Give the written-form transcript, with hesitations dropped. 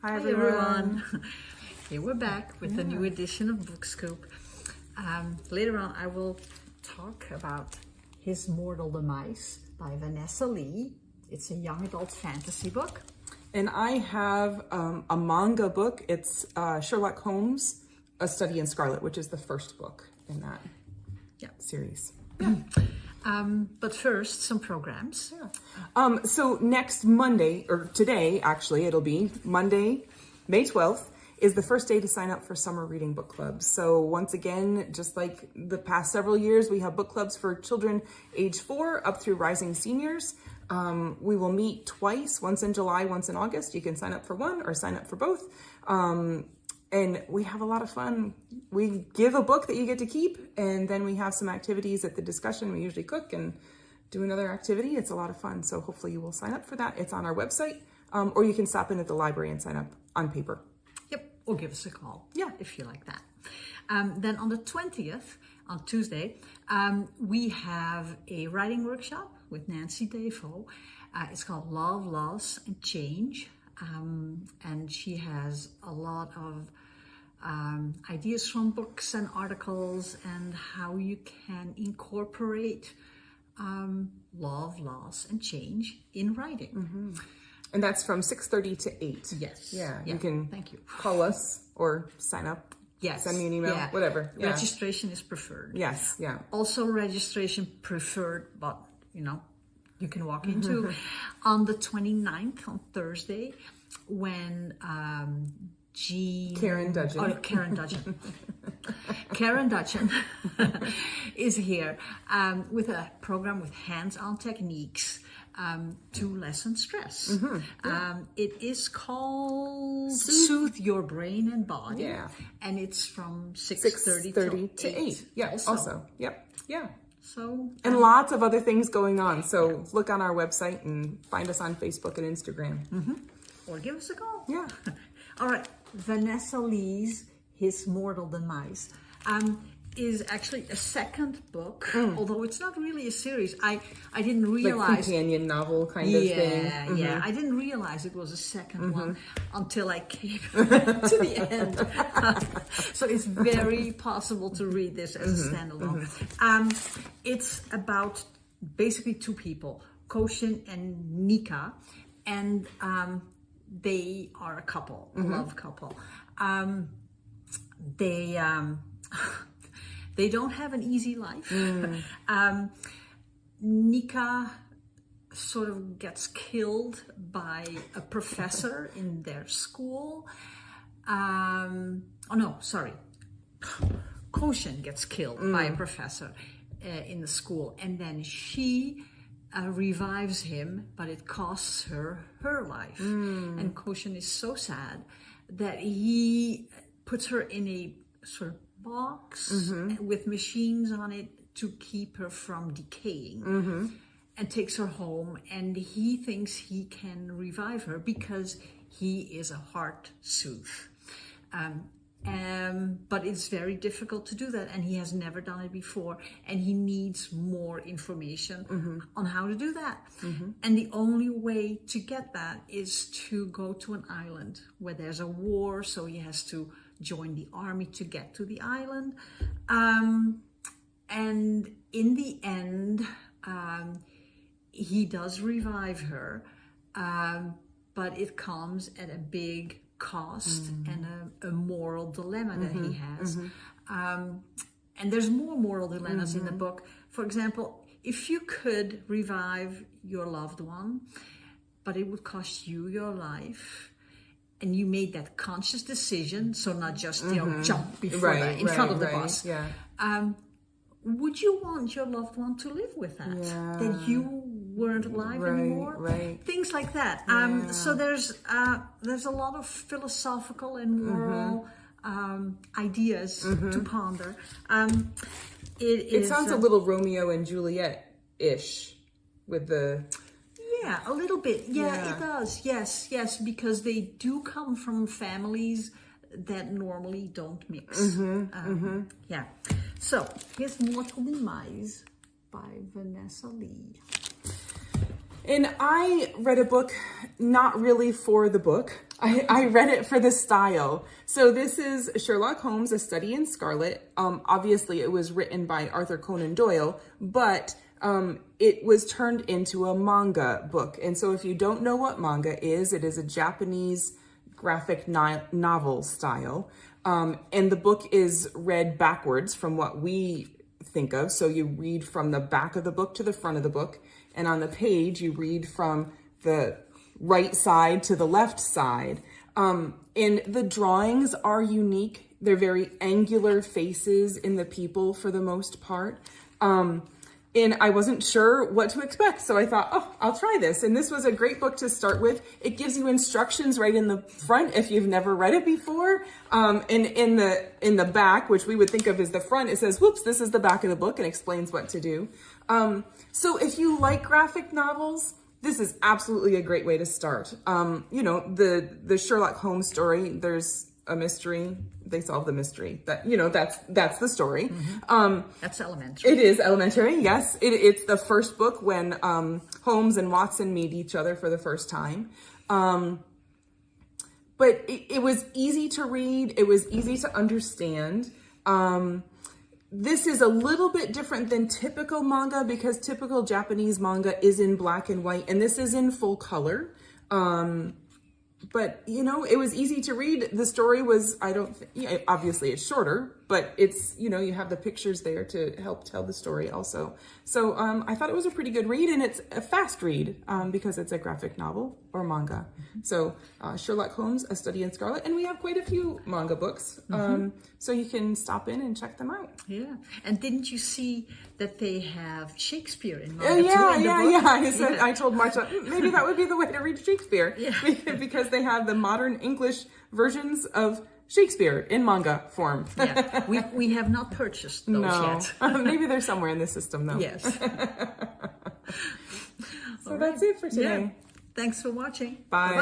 Hi everyone. Here we're back with a new edition of Bookscoop. Later on I will talk about His Mortal Demise by Vanessa Lee. It's a young adult fantasy book. And I have a manga book. It's Sherlock Holmes, A Study in Scarlet, which is the first book in that series. But first, some programs. So next Monday, or today actually, it'll be Monday, May 12th, is the first day to sign up for summer reading book clubs. So once again, just like the past several years, we have book clubs for children age 4 up through rising seniors. We will meet twice, once in July, once in August. You can sign up for one or sign up for both. And we have a lot of fun. We give a book that you get to keep, and then we have some activities at the discussion. We usually cook and do another activity. It's a lot of fun. So hopefully you will sign up for that. It's on our website, or you can stop in at the library and sign up on paper. Yep, or give us a call. Yeah. If you like that. Then on the 20th, on Tuesday, we have a writing workshop with Nancy Defoe. It's called Love, Loss, and Change. And she has a lot of ideas from books and articles and how you can incorporate love, loss, and change in writing. Mm-hmm. And that's from 6:30 to 8. Yes. Yeah. You can Thank you. call us or sign up. Yes. Send me an email. Yeah. Whatever. Yeah. Registration is preferred. Yes. Yeah. Also registration preferred, but you can walk into on the 29th, on Thursday, when Karen Dudgeon. Karen Dudgeon. Karen Dudgeon is here with a program with hands-on techniques to lessen stress. Mm-hmm. Yeah. It is called Soothe Your Brain and Body. Yeah. And it's from 6:30 to 8. Yeah, also. Yep. Yeah. So, and lots of other things going on. So look on our website and find us on Facebook and Instagram. Mm-hmm. Or give us a call. Yeah. All right. Vanessa Lee's His Mortal Demise is actually a second book, although it's not really a series. I didn't realize... Like companion novel kind of thing. Mm-hmm. Yeah. I didn't realize it was a second one until I came to the end. So it's very possible to read this as a standalone. It's about basically two people, Koshin and Nika, and they are a couple, a love couple. They don't have an easy life. Nika sort of gets killed by a professor in their school. Koshin gets killed by a professor in the school, and then she revives him, but it costs her life. And Koshin is so sad that he puts her in a sort of box with machines on it to keep her from decaying, and takes her home, and he thinks he can revive her because he is a heart soothe. But it's very difficult to do that, and he has never done it before, and he needs more information on how to do that. And the only way to get that is to go to an island where there's a war, so he has to join the army to get to the island. And in the end, he does revive her, but it comes at a big cost and a moral dilemma that he has. And there's more moral dilemmas in the book. For example, if you could revive your loved one, but it would cost you your life, and you made that conscious decision, so not just jump before in front of the bus. Yeah. Would you want your loved one to live with that? Yeah. That you weren't alive anymore? Right. Things like that. So there's a lot of philosophical and moral ideas to ponder. It sounds a little Romeo and Juliet-ish with the... Yeah, a little bit. Yeah, it does. Yes, because they do come from families that normally don't mix. Yeah. So, His Mortal Demise by Vanessa Lee. And I read a book, not really for the book, I read it for the style. So this is Sherlock Holmes, A Study in Scarlet. Obviously, it was written by Arthur Conan Doyle, but it was turned into a manga book. And so if you don't know what manga is, it is a Japanese graphic novel style. And the book is read backwards from what we think of. So you read from the back of the book to the front of the book. And on the page, you read from the right side to the left side. And the drawings are unique. They're very angular faces in the people for the most part. And I wasn't sure what to expect. So I thought, oh, I'll try this. And this was a great book to start with. It gives you instructions right in the front if you've never read it before. And in the back, which we would think of as the front, it says, whoops, this is the back of the book, and explains what to do. So if you like graphic novels, this is absolutely a great way to start. The Sherlock Holmes story, there's a mystery, they solve the mystery. That's the story. That's elementary. It is elementary, yes. It's the first book when Holmes and Watson meet each other for the first time. But it was easy to read. It was easy to understand. This is a little bit different than typical manga because typical Japanese manga is in black and white, and this is in full color. But, it was easy to read. The story was, obviously it's shorter, but it's, you have the pictures there to help tell the story also. So I thought it was a pretty good read, and it's a fast read because it's a graphic novel or manga. So Sherlock Holmes, A Study in Scarlet, and we have quite a few manga books. So you can stop in and check them out. Yeah. And didn't you see that they have Shakespeare in manga too? Yeah. I told Marcia, maybe that would be the way to read Shakespeare. Yeah. Because they have the modern English versions of Shakespeare in manga form. Yeah. We have not purchased those yet. Maybe they're somewhere in the system though. Yes. So that's it for today. Yeah. Thanks for watching. Bye.